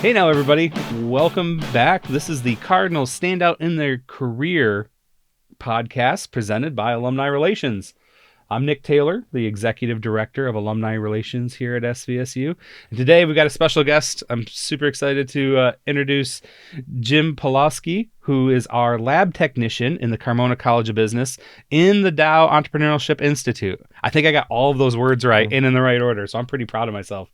Hey now, everybody. Welcome back. This is the Cardinal Standout in Their Career podcast presented by Alumni Relations. I'm Nick Taylor, the Executive Director of Alumni Relations here at SVSU. And today we've got a special guest. I'm super excited to introduce Jim Pawloski, who is our lab technician in the Carmona College of Business in the Dow Entrepreneurship Institute. I think I got all of those words right and in the right order, so I'm pretty proud of myself.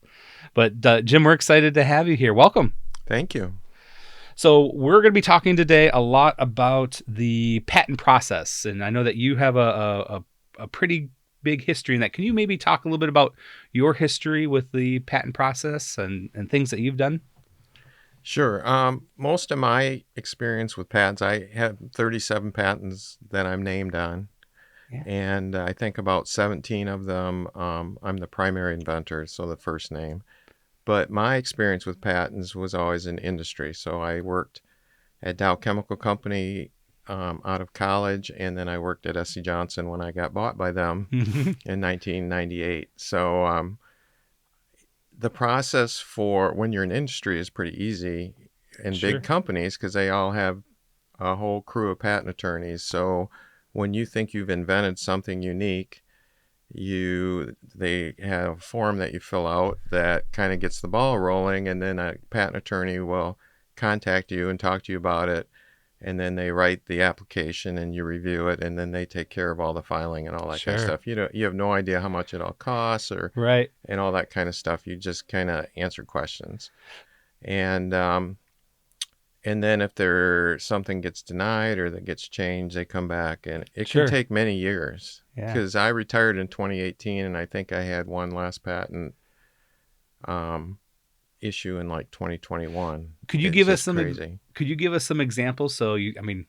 But Jim, we're excited to have you here. Welcome. Thank you. So we're going to be talking today a lot about the patent process. And I know that you have a pretty big history in that. Can you maybe talk a little bit about your history with the patent process and things that you've done? Sure. Most of my experience with patents, I have 37 patents that I'm named on. Yeah. And I think about 17 of them, I'm the primary inventor, so the first name. But my experience with patents was always in industry. So I worked at Dow Chemical Company out of college, and then I worked at S.C. Johnson when I got bought by them in 1998. So the process for when you're in industry is pretty easy in big companies because they all have a whole crew of patent attorneys. So when you think you've invented something unique, they have a form that you fill out that kind of gets the ball rolling, and then a patent attorney will contact you and talk to you about it, and then they write the application and you review it, and then they take care of all the filing and all that kind of stuff. You have no idea how much it all costs and all that kind of stuff. You just kind of answer questions, and then if something gets denied or that gets changed, they come back, and it can take many years. Because I retired in 2018, and I think I had one last patent issue in like 2021. Could you give us some? Could you give us some examples? So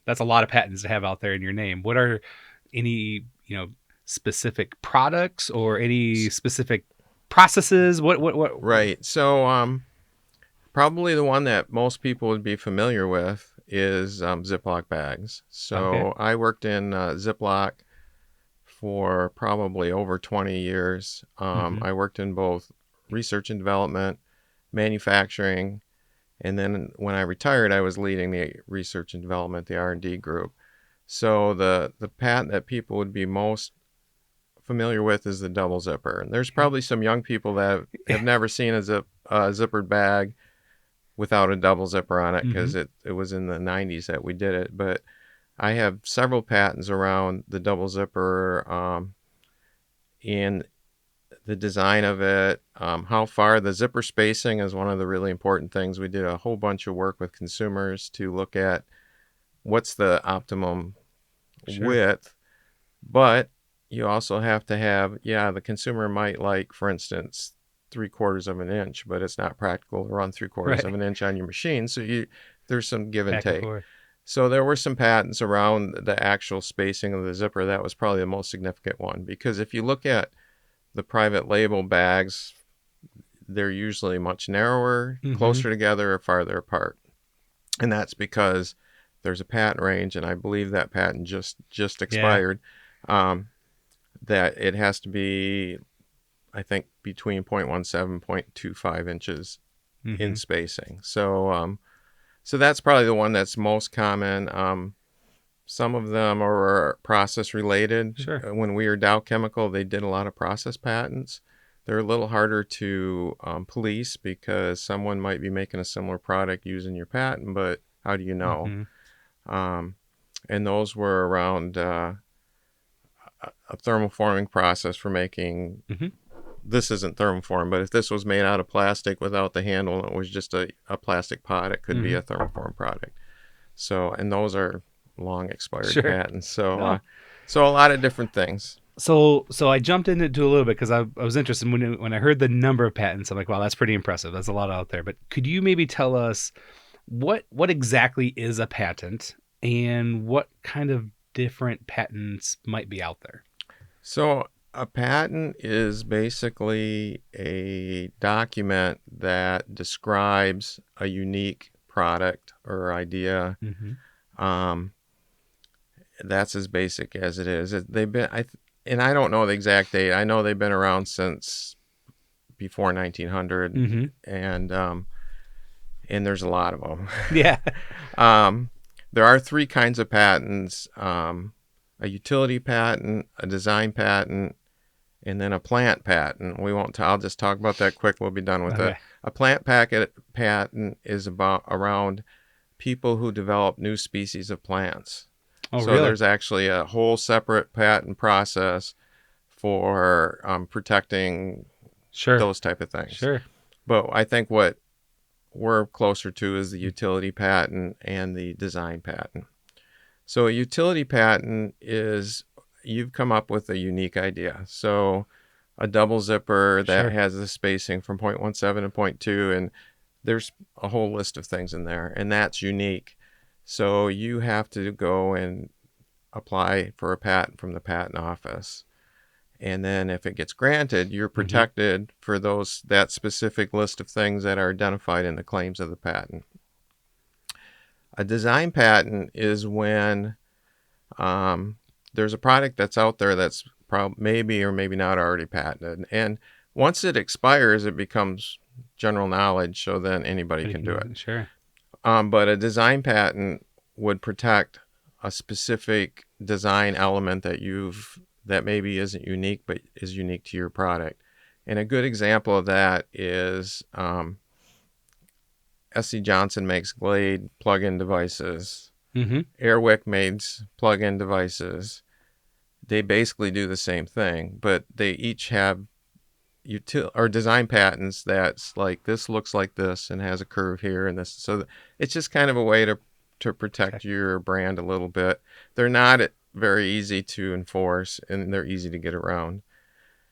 that's a lot of patents to have out there in your name. What are any specific products or any specific processes? What? Right. So probably the one that most people would be familiar with is Ziploc bags. So I worked in Ziploc for probably over 20 years. I worked in both research and development, manufacturing, and then when I retired, I was leading the research and development, the R&D group. So the patent that people would be most familiar with is the double zipper. And there's probably some young people that have never seen a zippered bag without a double zipper on it because it was in the 90s that we did it. But I have several patents around the double zipper in the design of it, how far the zipper spacing is one of the really important things. We did a whole bunch of work with consumers to look at what's the optimum width, but you also have to have, the consumer might like, for instance, 3/4 of an inch, but it's not practical to run 3/4 of an inch on your machine. So there's some give and take. So there were some patents around the actual spacing of the zipper. That was probably the most significant one, because if you look at the private label bags, they're usually much narrower, closer together, or farther apart. And that's because there's a patent range, and I believe that patent just expired, that it has to be, I think, between 0.17, 0.25 inches in spacing. So that's probably the one that's most common. Some of them are process related. When we were Dow Chemical, they did a lot of process patents. They're a little harder to police because someone might be making a similar product using your patent, but how do you know? And those were around a thermoforming process for making... This isn't thermoform, but if this was made out of plastic without the handle and it was just a plastic pot, it could be a thermoform product. So, and those are long expired patents. So, so a lot of different things. So I jumped into a little bit because I was interested when I heard the number of patents. I'm like, wow, that's pretty impressive. That's a lot out there. But could you maybe tell us what exactly is a patent and what kind of different patents might be out there? So a patent is basically a document that describes a unique product or idea. That's as basic as it is. They've been, and I don't know the exact date. I know they've been around since before 1900, and and there's a lot of them. Yeah. There are three kinds of patents: a utility patent, a design patent, and then a plant patent. We won't. I'll just talk about that quick. We'll be done with it. Okay. A plant patent is about around people who develop new species of plants. Oh, So really? there's actually a whole separate patent process for protecting Sure. those type of things. Sure. But I think what we're closer to is the utility patent and the design patent. So a utility patent is you've come up with a unique idea. So a double zipper that Sure. has the spacing from 0.17 to 0.2, and there's a whole list of things in there, and that's unique. So you have to go and apply for a patent from the patent office. And then if it gets granted, you're protected for that specific list of things that are identified in the claims of the patent. A design patent is when there's a product that's out there that's maybe or maybe not already patented. And once it expires, it becomes general knowledge, so then anybody can do it. Sure. But a design patent would protect a specific design element that maybe isn't unique, but is unique to your product. And a good example of that is SC Johnson makes Glade plug-in devices. Airwick makes plug-in devices. They basically do the same thing, but they each have design patents that's like, this looks like this and has a curve here and this. So it's just kind of a way to protect your brand a little bit. They're not very easy to enforce, and they're easy to get around.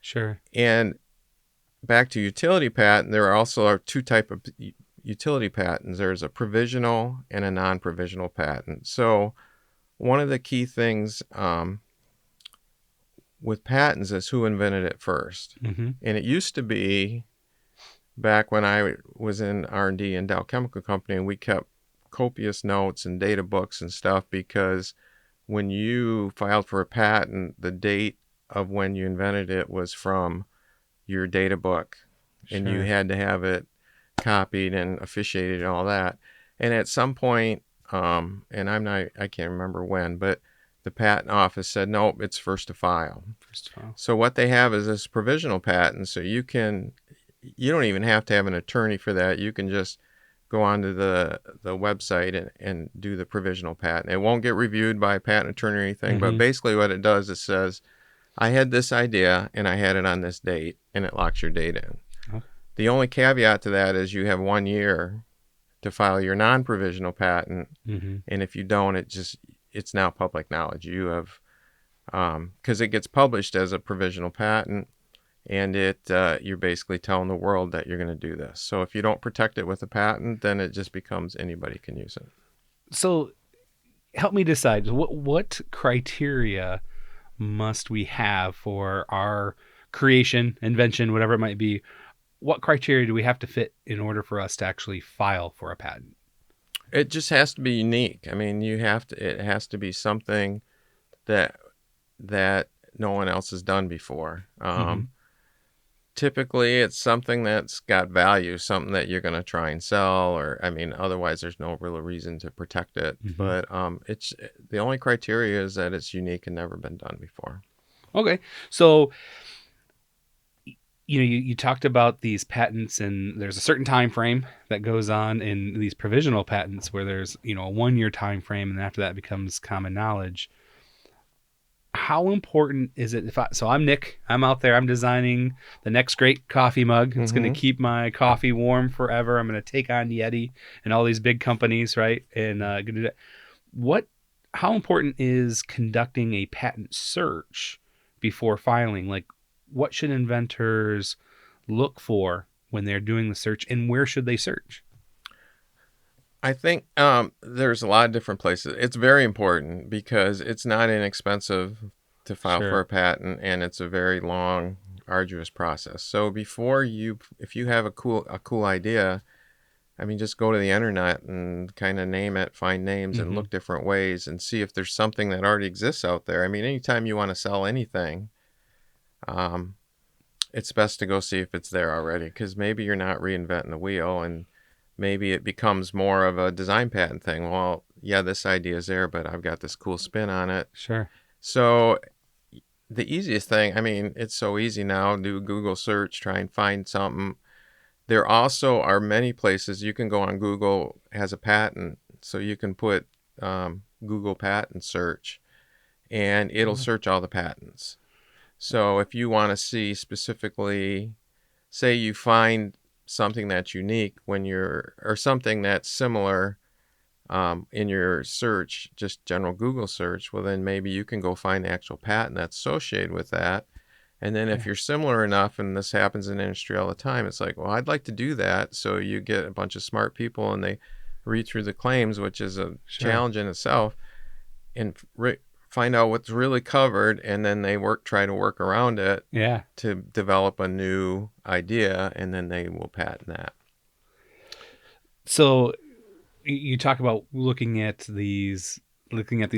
Sure. And back to utility patent, there are two types of utility patents. There's a provisional and a non-provisional patent. So one of the key things with patents is who invented it first. And it used to be, back when I was in R&D in Dow Chemical Company, and we kept copious notes and data books and stuff, because when you filed for a patent, the date of when you invented it was from your data book. And you had to have it copied and officiated and all that. And at some point, and I can't remember when, but the patent office said, nope, it's first to file. So what they have is this provisional patent. So you don't even have to have an attorney for that. You can just go onto the website and do the provisional patent. It won't get reviewed by a patent attorney or anything, but basically what it does is says, I had this idea and I had it on this date, and it locks your date in. The only caveat to that is you have 1 year to file your non-provisional patent, and if you don't, it's now public knowledge. You have, because it gets published as a provisional patent, and you're basically telling the world that you're going to do this. So if you don't protect it with a patent, then it just becomes anybody can use it. So help me decide, what criteria must we have for our creation, invention, whatever it might be? What criteria do we have to fit in order for us to actually file for a patent? It just has to be unique. I mean, it has to be something that no one else has done before. Typically, it's something that's got value, something that you're going to try and sell, or, I mean, otherwise there's no real reason to protect it. But it's the only criteria is that it's unique and never been done before. Okay. So, you talked about these patents, and there's a certain time frame that goes on in these provisional patents where there's, a 1 year time frame, and after that it becomes common knowledge. How important is it so I'm Nick, I'm out there, I'm designing the next great coffee mug. It's going to keep my coffee warm forever. I'm going to take on Yeti and all these big companies, right? And going to do that. How important is conducting a patent search before filing? Like, what should inventors look for when they're doing the search, and where should they search? I think there's a lot of different places. It's very important because it's not inexpensive to file for a patent, and it's a very long, arduous process. So if you have a cool idea, I mean, just go to the internet and kind of name it, find names, and look different ways and see if there's something that already exists out there. I mean, anytime you want to sell anything, it's best to go see if it's there already, because maybe you're not reinventing the wheel, and maybe it becomes more of a design patent thing. Well, yeah, this idea is there, but I've got this cool spin on it. Sure. So the easiest thing, I mean, it's so easy now, do Google search, try and find something. There also are many places you can go on. Google has a patent, so you can put Google patent search, and it'll search all the patents. So if you want to see specifically, say you find something that's unique or something that's similar in your search, just general Google search, well, then maybe you can go find the actual patent that's associated with that. And then if you're similar enough, and this happens in industry all the time, it's like, well, I'd like to do that. So you get a bunch of smart people and they read through the claims, which is a challenge in itself, and find out what's really covered. And then they try to work around it to develop a new idea, and then they will patent that. So you talk about looking at these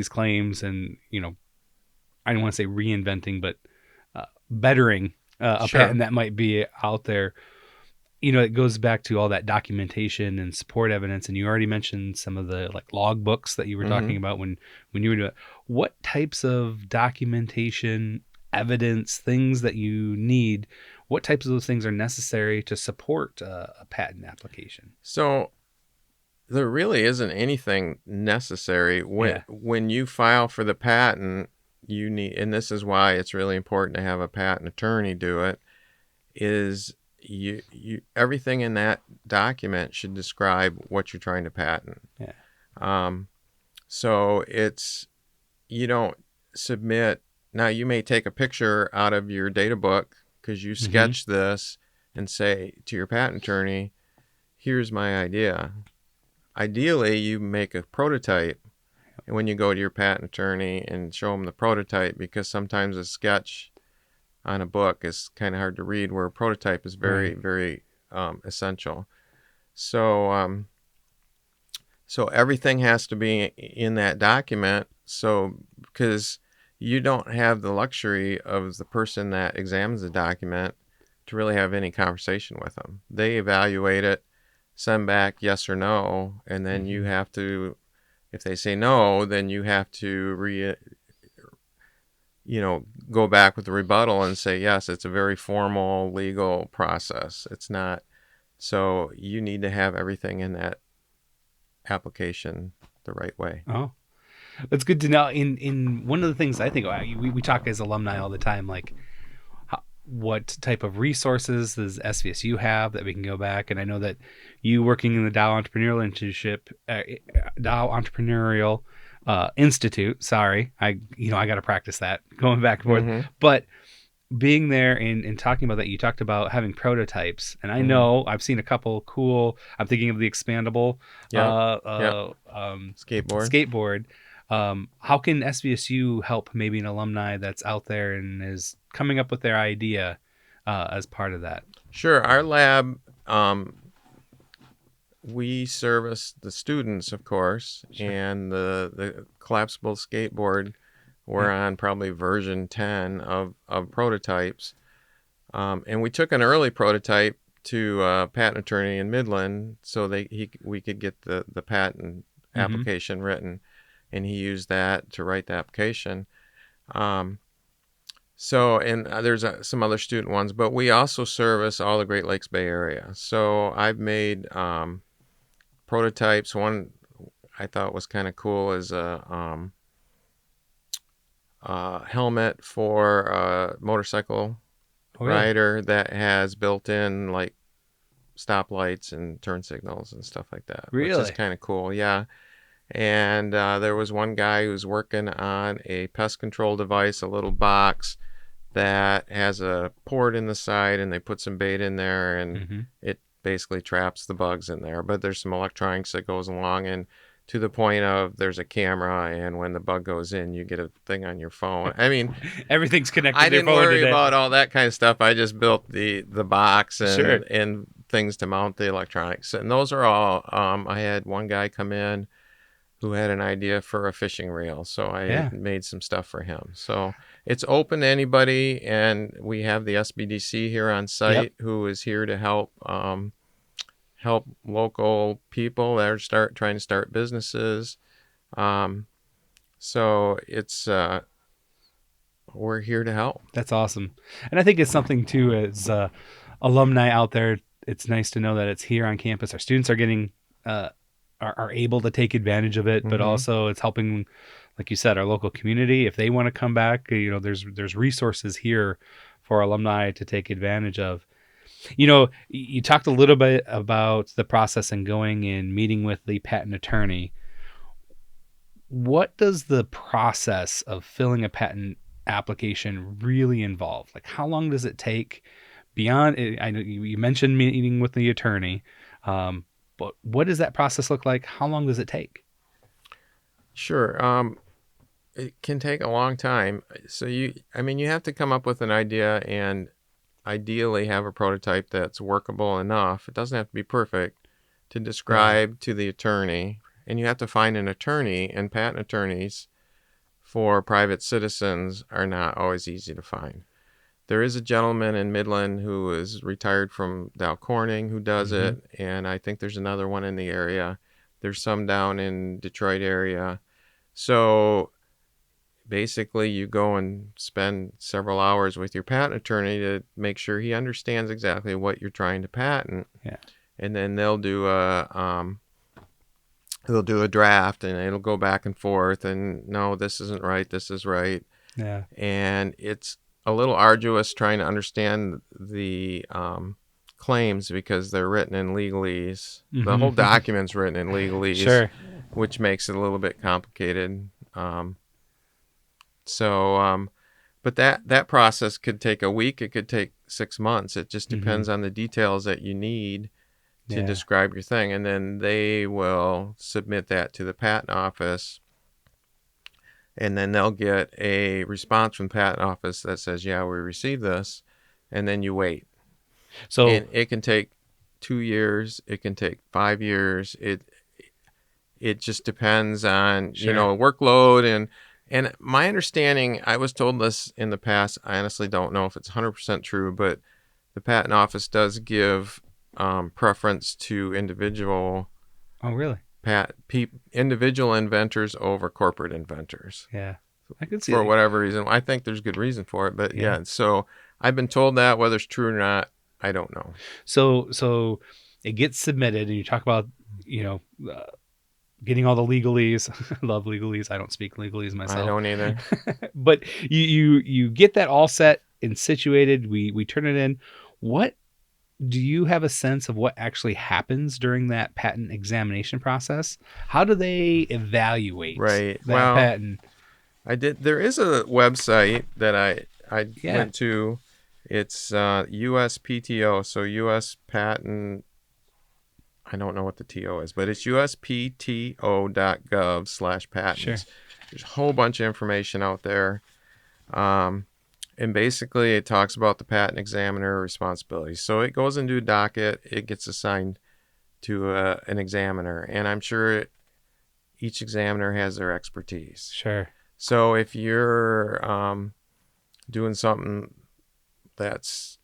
claims and, I don't want to say reinventing, but bettering a patent that might be out there. It goes back to all that documentation and support evidence. And you already mentioned some of the log books that you were talking about when you were doing it. What types of documentation, evidence, things that you need, what types of those things are necessary to support a patent application? So there really isn't anything necessary. When you file for the patent, you need, and this is why it's really important to have a patent attorney do it, is you everything in that document should describe what you're trying to patent. So you don't submit. Now you may take a picture out of your data book because you sketched this and say to your patent attorney, here's my idea. Ideally, you make a prototype, and when you go to your patent attorney and show them the prototype, because sometimes a sketch on a book is kind of hard to read, where a prototype is very, very essential. So, so everything has to be in that document. So, because you don't have the luxury of the person that examines the document to really have any conversation with them. They evaluate it, send back yes or no, and then you have to, if they say no, then you have to go back with the rebuttal and say, yes, it's a very formal legal process. It's not. So you need to have everything in that application the right way. Oh, that's good to know. In one of the things I think we talk as alumni all the time, what type of resources does SVSU have that we can go back? And I know that you working in the Dow Entrepreneurial Institute. Sorry, I got to practice that going back and forth. But being there and talking about that, you talked about having prototypes, and I know I've seen a couple cool. I'm thinking of the expandable skateboard. How can SVSU help maybe an alumni that's out there and is coming up with their idea as part of that? Sure. Our lab, we service the students, of course, and the collapsible skateboard. We're on probably version 10 of prototypes. And we took an early prototype to a patent attorney in Midland so we could get the patent application written. And he used that to write the application. So, and there's some other student ones, but we also service all the Great Lakes Bay Area. So I've made prototypes. One I thought was kind of cool is a helmet for a motorcycle rider that has built-in stoplights and turn signals and stuff like that. Really? Which is kind of cool, yeah. And there was one guy who's working on a pest control device, a little box that has a port in the side, and they put some bait in there, and it basically traps the bugs in there. But there's some electronics that goes along, and to the point of there's a camera, and when the bug goes in, you get a thing on your phone. I mean, everything's connected. I didn't worry about all that kind of stuff. I just built the box and things to mount the electronics, and those are all. I had one guy come in who had an idea for a fishing reel, so I made some stuff for him. So it's open to anybody, and we have the SBDC here on site who is here to help help local people that are trying to start businesses. So it's we're here to help. That's awesome. And I think it's something too, as alumni out there, it's nice to know that it's here on campus. Our students are getting are able to take advantage of it, but also it's helping, like you said, our local community. If they want to come back, there's resources here for alumni to take advantage of. You talked a little bit about the process and going and meeting with the patent attorney. What does the process of filling a patent application really involve? Like, how long does it take? Beyond, I know you mentioned meeting with the attorney, but what does that process look like? How long does it take? Sure. It can take a long time. So you have to come up with an idea and ideally have a prototype that's workable enough. It doesn't have to be perfect to describe to the attorney. And you have to find an attorney, and patent attorneys for private citizens are not always easy to find. There is a gentleman in Midland who is retired from Dow Corning who does it, and I think there's another one in the area. There's some down in Detroit area. So basically you go and spend several hours with your patent attorney to make sure he understands exactly what you're trying to patent. Yeah. And then they'll do a draft, and it'll go back and forth, and no, this isn't right, this is right. Yeah. And it's a little arduous trying to understand the claims because they're written in legalese. The whole document's written in legalese, Sure. which makes it a little bit complicated. But that process could take a week. It could take 6 months. It just depends on the details that you need to describe your thing. And then they will submit that to the patent office. And then they'll get a response from the patent office that says, yeah, we received this. And then you wait. So and it can take 2 years. It can take 5 years. It just depends on, workload. And my understanding, I was told this in the past, I honestly don't know if it's 100% true, but the patent office does give preference to individual individual inventors over corporate inventors. Yeah, I could see for that. Whatever reason. I think there's good reason for it, but yeah. So I've been told that. Whether it's true or not, I don't know. So it gets submitted, and you talk about getting all the legalese. I love legalese. I don't speak legalese myself. I don't either. But you get that all set and situated. We turn it in. What do you have a sense of what actually happens during that patent examination process? How do they evaluate that patent? There is a website that I went to. It's USPTO, so U.S. Patent. I don't know what the TO is, but it's uspto.gov/patents. Sure. There's a whole bunch of information out there. And basically it talks about the patent examiner responsibilities. So it goes into a docket. It gets assigned to an examiner. And I'm sure each examiner has their expertise. Sure. So if you're doing something that's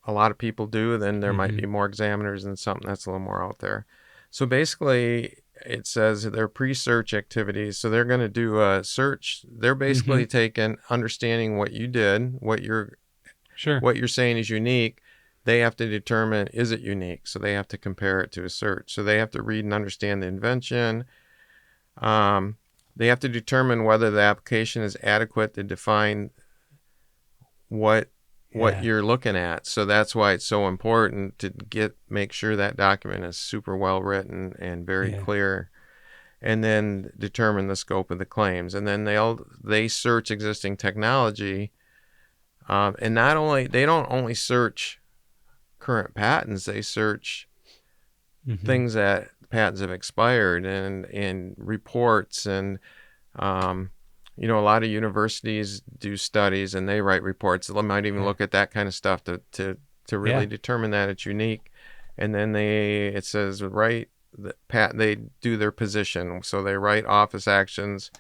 a lot of people do, then there might be more examiners and something that's a little more out there. So basically it says they're pre-search activities. So they're going to do a search. They're basically taking understanding what you did, what you're saying is unique. They have to determine, is it unique? So they have to compare it to a search. So they have to read and understand the invention. They have to determine whether the application is adequate to define what you're looking at. So that's why it's so important to make sure that document is super well written and very clear, and then determine the scope of the claims. And then they search existing technology, and they don't only search current patents, they search things that patents have expired and reports and a lot of universities do studies and they write reports. They might even look at that kind of stuff to really determine that it's unique. And then they do their position. So they write office actions,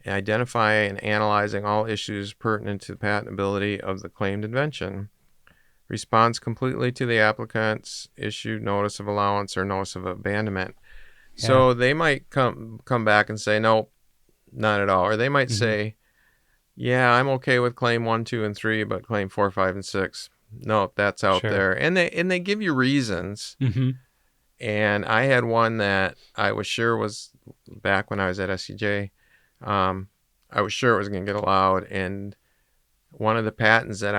identify and analyzing all issues pertinent to the patentability of the claimed invention. responds completely to the applicant's issued notice of allowance or notice of abandonment. Yeah. So they might come back and say, no, not at all. Or they might Mm-hmm. say, yeah, I'm okay with claim 1, 2, and 3, but claim 4, 5, and 6, no, that's out Sure. there. And they give you reasons. Mm-hmm. And I had one that I was sure was back when I was at SCJ. I was sure it was going to get allowed. And one of the patents that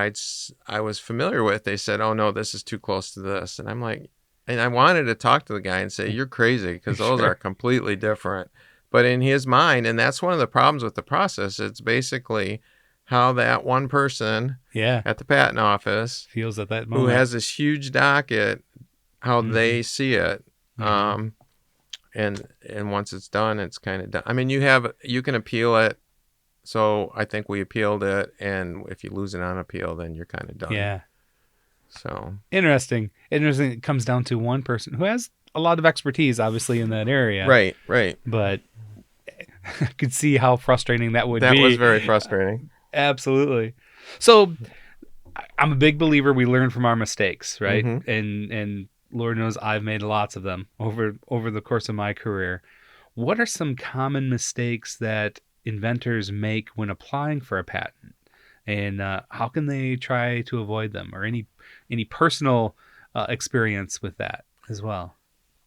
I was familiar with, they said, oh, no, this is too close to this. And I'm like, and I wanted to talk to the guy and say, you're crazy, because those Sure. are completely different. But in his mind, and that's one of the problems with the process, it's basically how that one person Yeah. at the patent office Feels at that who moment. has this huge docket, how Mm-hmm. they see it. Mm-hmm. And once it's done, it's kind of done. I mean, you can appeal it. So I think we appealed it, and if you lose it on appeal, then you're kind of done. Yeah. So Interesting. It comes down to one person who has a lot of expertise, obviously, in that area. right. But I could see how frustrating that would be. That was very frustrating. Absolutely. So I'm a big believer we learn from our mistakes, right? Mm-hmm. And Lord knows I've made lots of them over the course of my career. What are some common mistakes that inventors make when applying for a patent, and how can they try to avoid them, or any personal experience with that as well?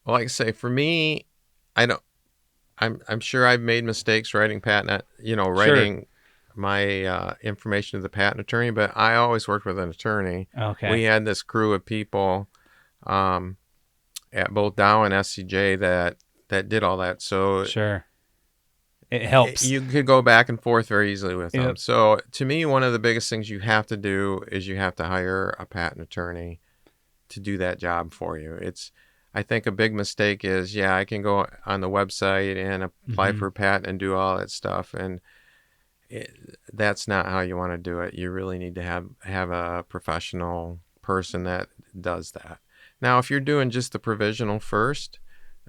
Well, like I say, for me, I don't. I'm sure I've made mistakes writing Sure. writing my information to the patent attorney, but I always worked with an attorney. Okay. We had this crew of people at both Dow and SCJ that did all that. So Sure. It helps. you could go back and forth very easily with them. Yep. So to me, one of the biggest things you have to do is you have to hire a patent attorney to do that job for you. I think a big mistake is, I can go on the website and apply Mm-hmm. for a patent and do all that stuff, and that's not how you want to do it. You really need to have a professional person that does that. Now, if you're doing just the provisional first,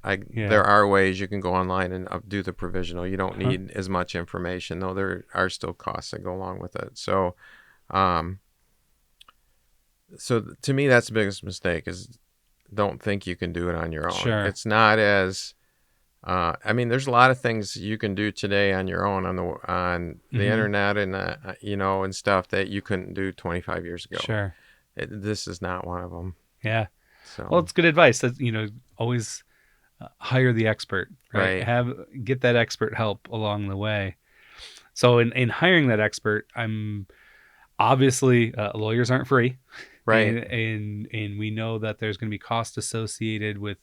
Yeah. there are ways you can go online and do the provisional. You don't Uh-huh. need as much information, though there are still costs that go along with it. So, um, to me, that's the biggest mistake is don't think you can do it on your own. Sure. It's not as I mean, there's a lot of things you can do today on your own on the Mm-hmm. internet and and stuff that you couldn't do 25 years ago. Sure. This is not one of them. Yeah. So Well, it's good advice. That always hire the expert, right? Right. Get that expert help along the way. So in hiring that expert, I'm obviously lawyers aren't free, Right. and we know that there's going to be costs associated with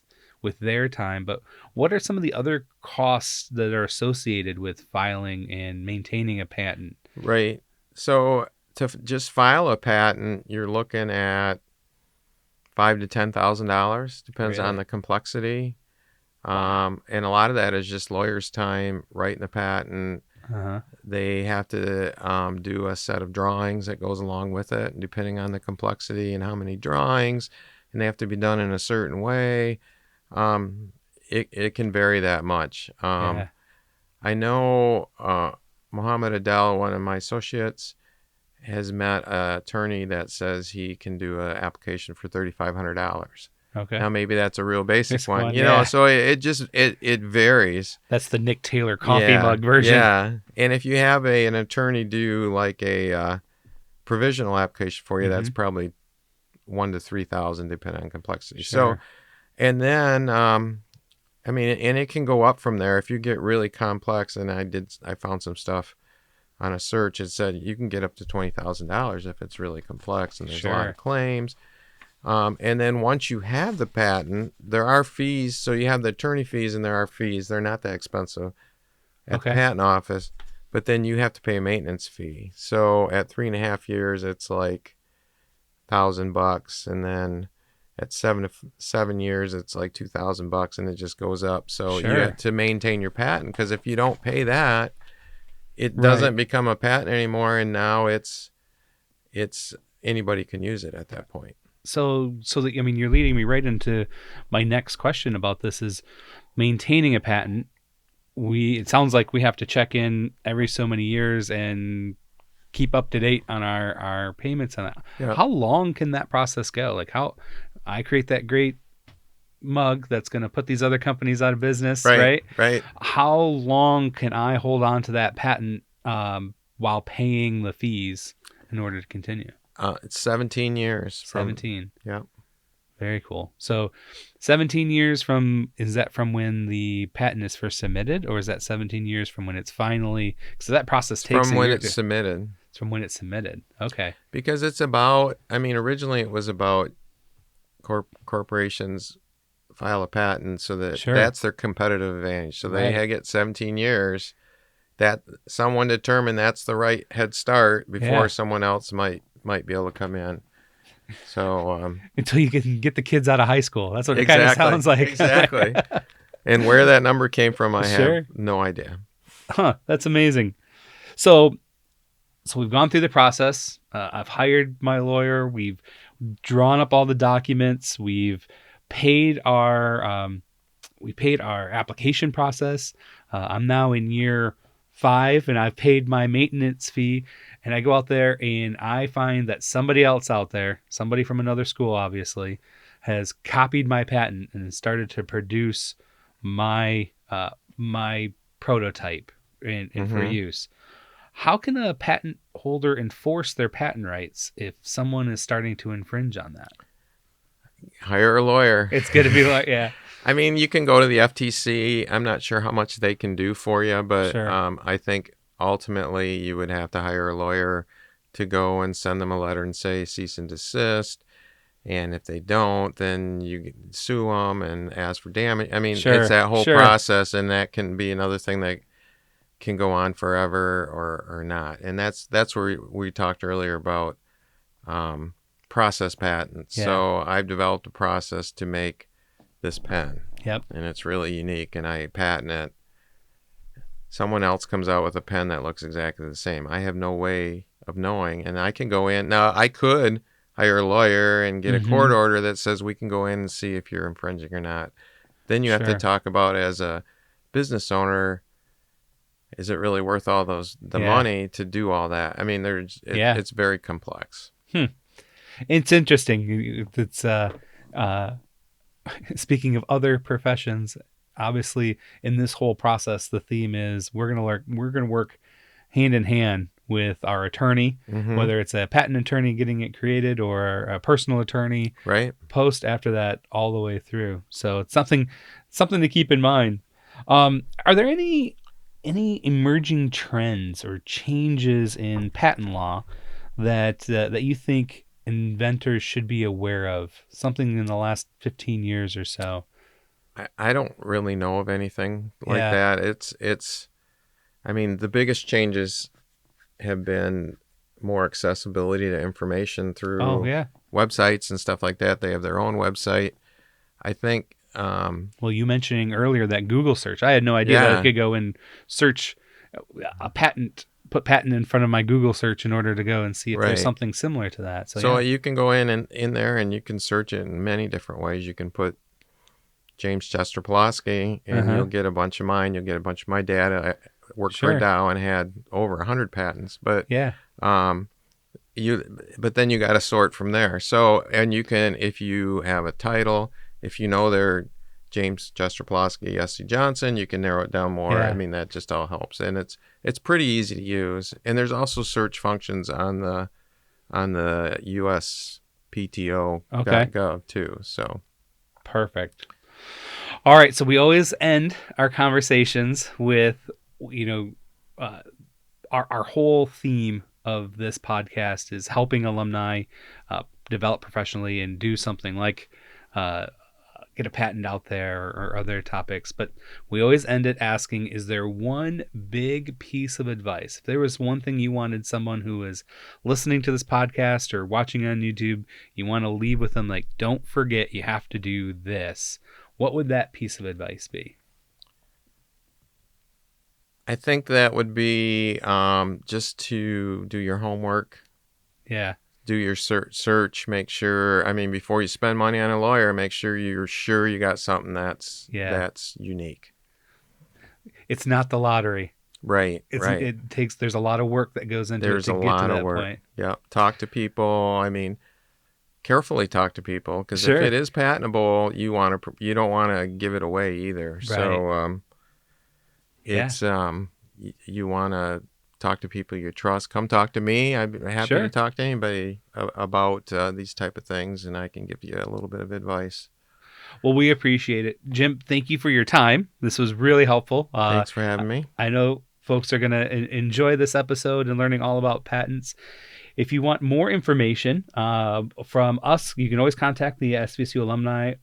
their time. But what are some of the other costs that are associated with filing and maintaining a patent? Right. So to just file a patent, you're looking at $5,000 to $10,000, depends on Really? the complexity. Wow. And a lot of that is just lawyers' time writing the patent. Uh-huh. They have to do a set of drawings that goes along with it, depending on the complexity and how many drawings, and they have to be done in a certain way. It can vary that much. Yeah. I know Mohammed Adel, one of my associates, has met an attorney that says he can do an application for $3,500. Okay. Now maybe that's a real basic Basic one, one, you know. yeah. So it varies. That's the Nick Taylor coffee mug version. Yeah, and if you have an attorney do like a provisional application for you, that's Mhm. probably 1,000 to 3,000 depending on complexity. Sure. So, and then I mean, and it can go up from there if you get really complex. And I found some stuff on a search. It said you can get up to $20,000 if it's really complex and there's a lot Sure. of claims. And then once you have the patent, there are fees. So you have the attorney fees and there are fees. They're not that expensive at the Okay. patent office, but then you have to pay a maintenance fee. So at 3.5 years, it's like $1,000, and then at 7 years, it's like $2,000, and it just goes up. So you Sure. have to maintain your patent, because if you don't pay that, it Right. doesn't become a patent anymore, and now it's anybody can use it at that point. So I mean, you're leading me right into my next question about this is maintaining a patent. It sounds like we have to check in every so many years and keep up to date on our payments on that. Yeah. How long can that process go? Like how I create that great mug that's going to put these other companies out of business, right? Right. How long can I hold on to that patent while paying the fees in order to continue? It's 17 years. 17. Yeah. Very cool. So 17 years is that from when the patent is first submitted, or is that 17 years from when it's finally, so that process takes From a when year it's submitted. It's from when it's submitted. Okay. Because it's about, originally it was about corporations file a patent so that that's their competitive advantage. So they get 17 years that someone determined that's the right head start before someone else might be able to come in. So until you can get the kids out of high school. That's what it kind of sounds like. Exactly. And where that number came from, I have no idea. Huh. That's amazing. So we've gone through the process. I've hired my lawyer. We've drawn up all the documents. We've paid our application process. I'm now in year 5, and I've paid my maintenance fee. And I go out there and I find that somebody else out there, somebody from another school, obviously, has copied my patent and started to produce my prototype and for use. How can a patent holder enforce their patent rights if someone is starting to infringe on that? Hire a lawyer. It's going to be like, you can go to the FTC. I'm not sure how much they can do for you, but I think ultimately you would have to hire a lawyer to go and send them a letter and say cease and desist. And if they don't, then you sue them and ask for damage. It's that whole process, and that can be another thing that can go on forever or not. And that's where we talked earlier about process patents. So I've developed a process to make this pen. Yep. And it's really unique, and I patent it. Someone else comes out with a pen that looks exactly the same. I have no way of knowing, and I can go in. Now, I could hire a lawyer and get a court order that says we can go in and see if you're infringing or not. Then you have to talk about, as a business owner, is it really worth all the money to do all that? It's very complex. It's interesting. It's speaking of other professions, obviously in this whole process, the theme is we're going to work hand in hand with our attorney, whether it's a patent attorney getting it created or a personal attorney, post after that all the way through. So it's something to keep in mind. Are there any emerging trends or changes in patent law that you think inventors should be aware of? Something in the last 15 years or so? I don't really know of anything like that. It's the biggest changes have been more accessibility to information through websites and stuff like that. They have their own website. I think. Well, you mentioning earlier that Google search, I had no idea that I could go and search a patent, put patent in front of my Google search in order to go and see if there's something similar to that. So you can go in there and you can search it in many different ways. You can put James Chester Pawloski, and you'll get a bunch of mine. You'll get a bunch of my data. I worked for Dow and had over 100 patents, but but then you got to sort from there. So, and you can, if you have a title, if you know they're James Chester Pawloski, S.C. Johnson, you can narrow it down more. That just all helps, and it's pretty easy to use. And there's also search functions on the USPTO.gov too. So perfect. All right, so we always end our conversations with, our whole theme of this podcast is helping alumni develop professionally and do something like get a patent out there or other topics. But we always end it asking, is there one big piece of advice? If there was one thing you wanted someone who is listening to this podcast or watching on YouTube, you want to leave with them, like, don't forget you have to do this. What would that piece of advice be? I think that would be just to do your homework. Yeah. Do your search. Make sure, before you spend money on a lawyer, make sure you're sure you got something that's unique. It's not the lottery. Right. There's a lot of work that goes into There's it to a get to lot of that work. point. Yeah. Talk to people. I mean, carefully talk to people, because Sure. if it is patentable, you don't want to give it away either. Right. So it's you want to talk to people you trust. Come talk to me. I'd be happy to talk to anybody about these type of things, and I can give you a little bit of advice. Well, we appreciate it. Jim, thank you for your time. This was really helpful. Thanks for having me. I know folks are going to enjoy this episode and learning all about patents. If you want more information from us, you can always contact the SVSU Alumni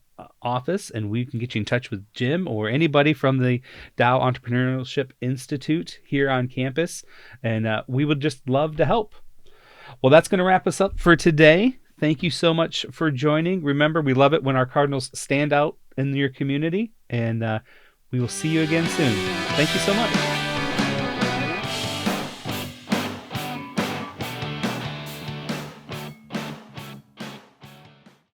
office, and we can get you in touch with Jim or anybody from the Dow Entrepreneurship Institute here on campus, and we would just love to help. Well, that's going to wrap us up for today. Thank you so much for joining. Remember, we love it when our Cardinals stand out in your community, and we will see you again soon. Thank you so much.